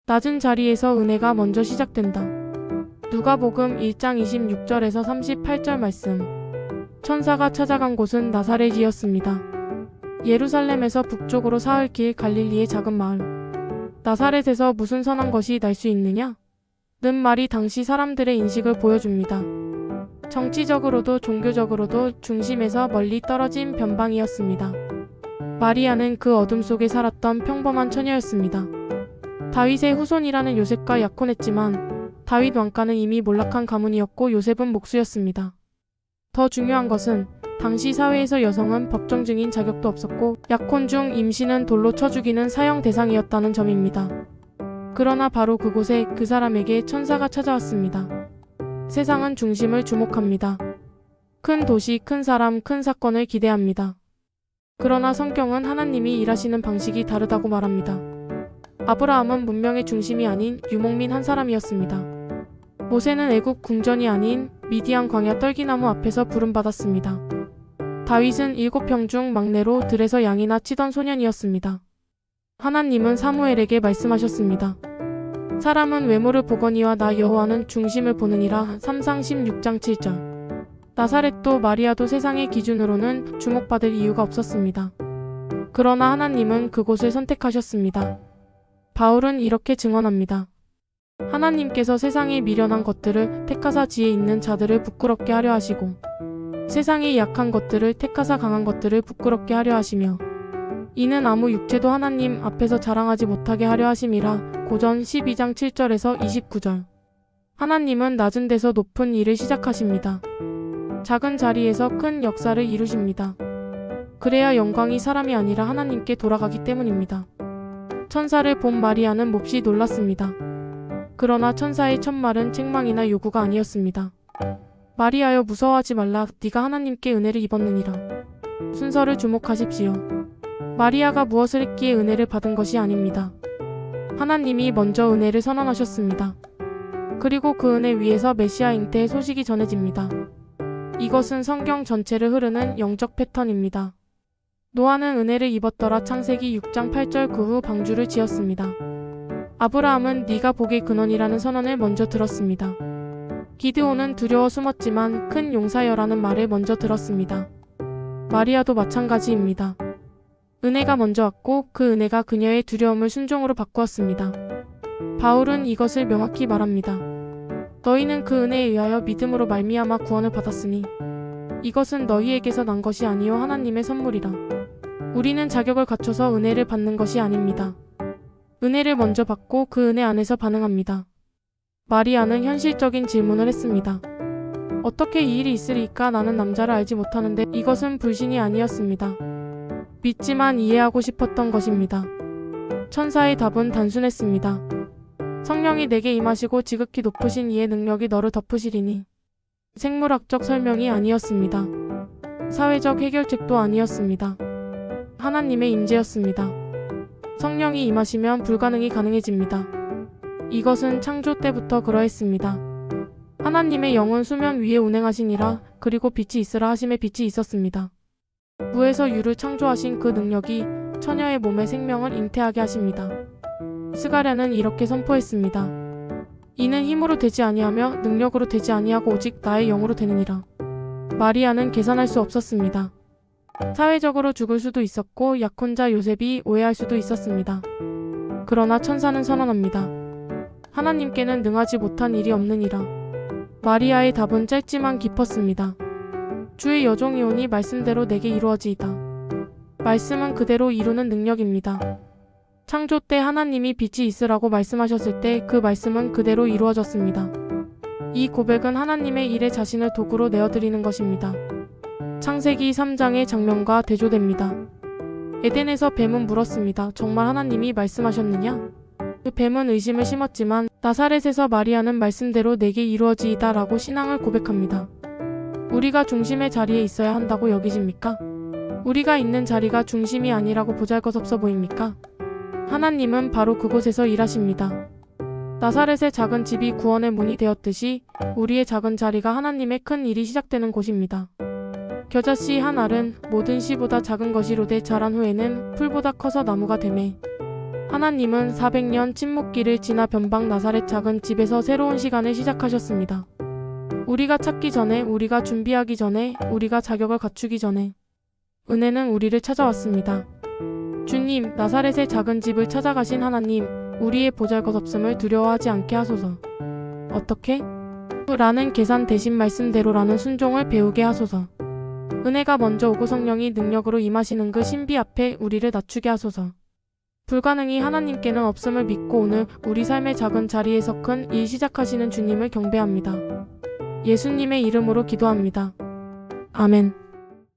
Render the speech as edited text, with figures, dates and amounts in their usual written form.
낮은 자리에서 은혜가 먼저 시작된다. 누가복음 1장 26절에서 38절 말씀. 천사가 찾아간 곳은 나사렛이었습니다. 예루살렘에서 북쪽으로 사흘길 갈릴리의 작은 마을. 나사렛에서 무슨 선한 것이 날 수 있느냐? 는 말이 당시 사람들의 인식을 보여줍니다. 정치적으로도 종교적으로도 중심에서 멀리 떨어진 변방이었습니다. 마리아는 그 어둠 속에 살았던 평범한 처녀였습니다. 다윗의 후손이라는 요셉과 약혼했지만 다윗 왕가는 이미 몰락한 가문이었고 요셉은 목수였습니다. 더 중요한 것은 당시 사회에서 여성은 법정 증인 자격도 없었고 약혼 중 임신은 돌로 쳐 죽이는 사형 대상이었다는 점입니다. 그러나 바로 그곳에 그 사람에게 천사가 찾아왔습니다. 세상은 중심을 주목합니다. 큰 도시, 큰 사람, 큰 사건을 기대합니다. 그러나 성경은 하나님이 일하시는 방식이 다르다고 말합니다. 아브라함은 문명의 중심이 아닌 유목민 한 사람이었습니다. 모세는 애굽 궁전이 아닌 미디안 광야 떨기나무 앞에서 부름받았습니다. 다윗은 7형 중 막내로 들에서 양이나 치던 소년이었습니다. 하나님은 사무엘에게 말씀하셨습니다. 사람은 외모를 보거니와 나 여호와는 중심을 보느니라. 3상 16장 7절. 나사렛도 마리아도 세상의 기준으로는 주목받을 이유가 없었습니다. 그러나 하나님은 그곳을 선택하셨습니다. 바울은 이렇게 증언합니다. 하나님께서 세상에 미련한 것들을 택하사 지혜 있는 자들을 부끄럽게 하려 하시고 세상의 약한 것들을 택하사 강한 것들을 부끄럽게 하려 하시며 이는 아무 육체도 하나님 앞에서 자랑하지 못하게 하려 하심이라. 고전 12장 7절에서 29절. 하나님은 낮은 데서 높은 일을 시작하십니다. 작은 자리에서 큰 역사를 이루십니다. 그래야 영광이 사람이 아니라 하나님께 돌아가기 때문입니다. 천사를 본 마리아는 몹시 놀랐습니다. 그러나 천사의 첫 말은 책망이나 요구가 아니었습니다. 마리아여 무서워하지 말라. 네가 하나님께 은혜를 입었느니라. 순서를 주목하십시오. 마리아가 무엇을 했기에 은혜를 받은 것이 아닙니다. 하나님이 먼저 은혜를 선언하셨습니다. 그리고 그 은혜 위에서 메시아 잉태의 소식이 전해집니다. 이것은 성경 전체를 흐르는 영적 패턴입니다. 노아는 은혜를 입었더라. 창세기 6장 8절. 그 후 방주를 지었습니다. 아브라함은 네가 복의 근원이라는 선언을 먼저 들었습니다. 기드온은 두려워 숨었지만 큰 용사여라는 말을 먼저 들었습니다. 마리아도 마찬가지입니다. 은혜가 먼저 왔고 그 은혜가 그녀의 두려움을 순종으로 바꾸었습니다. 바울은 이것을 명확히 말합니다. 너희는 그 은혜에 의하여 믿음으로 말미암아 구원을 받았으니 이것은 너희에게서 난 것이 아니요 하나님의 선물이라. 우리는 자격을 갖춰서 은혜를 받는 것이 아닙니다. 은혜를 먼저 받고 그 은혜 안에서 반응합니다. 마리아는 현실적인 질문을 했습니다. 어떻게 이 일이 있으리까? 나는 남자를 알지 못하는데. 이것은 불신이 아니었습니다. 믿지만 이해하고 싶었던 것입니다. 천사의 답은 단순했습니다. 성령이 내게 임하시고 지극히 높으신 이의 능력이 너를 덮으시리니. 생물학적 설명이 아니었습니다. 사회적 해결책도 아니었습니다. 하나님의 임재였습니다. 성령이 임하시면 불가능이 가능해집니다. 이것은 창조 때부터 그러했습니다. 하나님의 영은 수면 위에 운행하시니라. 그리고 빛이 있으라 하심에 빛이 있었습니다. 무에서 유를 창조하신 그 능력이 처녀의 몸에 생명을 잉태하게 하십니다. 스가랴는 이렇게 선포했습니다. 이는 힘으로 되지 아니하며 능력으로 되지 아니하고 오직 나의 영으로 되느니라. 마리아는 계산할 수 없었습니다. 사회적으로 죽을 수도 있었고 약혼자 요셉이 오해할 수도 있었습니다. 그러나 천사는 선언합니다. 하나님께는 능하지 못한 일이 없느니라. 마리아의 답은 짧지만 깊었습니다. 주의 여종이 오니 말씀대로 내게 이루어지이다. 말씀은 그대로 이루는 능력입니다. 창조 때 하나님이 빛이 있으라고 말씀하셨을 때 그 말씀은 그대로 이루어졌습니다. 이 고백은 하나님의 일에 자신을 도구로 내어드리는 것입니다. 창세기 3장의 장면과 대조됩니다. 에덴에서 뱀은 물었습니다. 정말 하나님이 말씀하셨느냐? 그 뱀은 의심을 심었지만 나사렛에서 마리아는 말씀대로 내게 이루어지이다 라고 신앙을 고백합니다. 우리가 중심의 자리에 있어야 한다고 여기십니까? 우리가 있는 자리가 중심이 아니라고 보잘것없어 보입니까? 하나님은 바로 그곳에서 일하십니다. 나사렛의 작은 집이 구원의 문이 되었듯이 우리의 작은 자리가 하나님의 큰 일이 시작되는 곳입니다. 겨자씨 한 알은 모든 씨보다 작은 것이로되 자란 후에는 풀보다 커서 나무가 되매 하나님은 400년 침묵기를 지나 변방 나사렛 작은 집에서 새로운 시간을 시작하셨습니다. 우리가 찾기 전에, 우리가 준비하기 전에, 우리가 자격을 갖추기 전에 은혜는 우리를 찾아왔습니다. 주님, 나사렛의 작은 집을 찾아가신 하나님, 우리의 보잘것없음을 두려워하지 않게 하소서. 어떻게? 라는 계산 대신 말씀대로라는 순종을 배우게 하소서. 은혜가 먼저 오고 성령이 능력으로 임하시는 그 신비 앞에 우리를 낮추게 하소서. 불가능이 하나님께는 없음을 믿고 오늘 우리 삶의 작은 자리에서 큰 일 시작하시는 주님을 경배합니다. 예수님의 이름으로 기도합니다. 아멘.